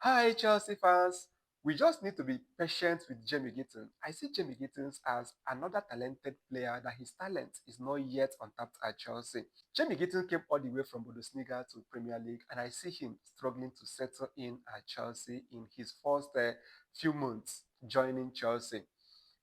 Hi, Chelsea fans. We just need to be patient with Jamie Gitten. I see Jamie Gittens as another talented player that his talent is not yet untapped at Chelsea. Jamie Gitten came all the way from Bundesliga to Premier League, and I see him struggling to settle in at Chelsea in his first few months joining Chelsea.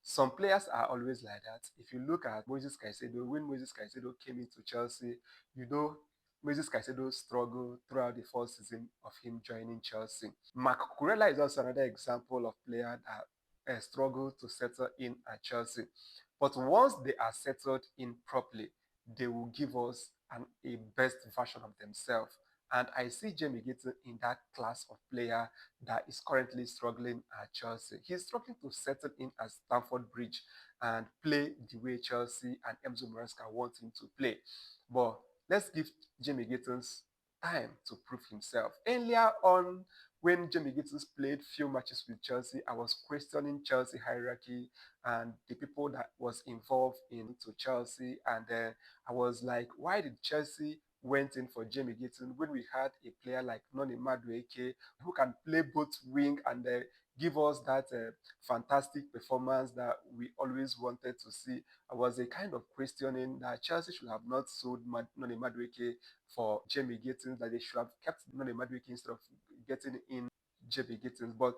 Some players are always like that. If you look at Moses Caicedo, when Moses Caicedo came into Chelsea, you know Moses Caicedo struggled throughout the first season of him joining Chelsea. Marc Cucurella is also another example of player that struggled to settle in at Chelsea. But once they are settled in properly, they will give us a best version of themselves. And I see Jamie Gitten in that class of player that is currently struggling at Chelsea. He's struggling to settle in at Stamford Bridge and play the way Chelsea and Enzo Maresca want him to play. But let's give Jamie Gittens time to prove himself. Earlier on, when Jamie Gittens played few matches with Chelsea, I was questioning Chelsea hierarchy and the people that was involved into Chelsea. And I was like, why did Chelsea went in for Jamie Gitten when we had a player like Noni Madueke who can play both wing and give us that fantastic performance that we always wanted to see. I was a kind of questioning that Chelsea should have not sold Noni Madueke for Jamie Gittens, that they should have kept Noni Madueke instead of getting in Jamie Gittens. But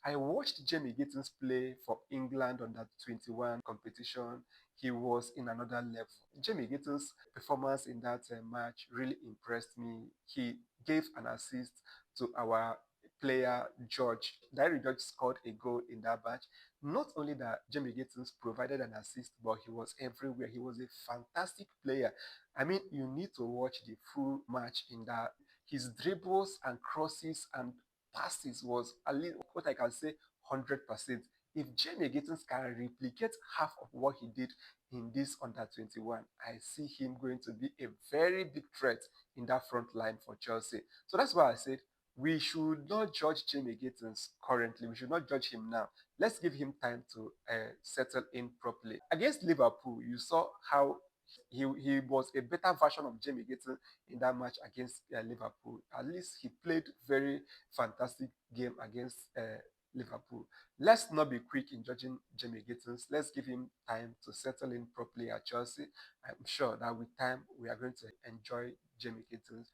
I watched Jamie Gittens play for England on that 21 competition. He was in another level. Jamie Gittens' performance in that match really impressed me. He gave an assist to our player George. Tyrique George scored a goal in that match. Not only that, Jamie Gittens provided an assist, but he was everywhere. He was a fantastic player. I mean, you need to watch the full match in that. His dribbles and crosses and passes was at least what I can say 100%. If Jamie Gittens can replicate half of what he did in this under 21, I see him going to be a very big threat in that front line for Chelsea. So that's why I said we should not judge Jamie Gittens currently. We should not judge him now. Let's give him time to settle in properly. Against Liverpool, you saw how he was a better version of Jamie Gittens in that match against Liverpool. At least he played very fantastic game against Liverpool. Let's not be quick in judging Jamie Gittens. Let's give him time to settle in properly at Chelsea. I'm sure that with time we are going to enjoy Jamie Gittens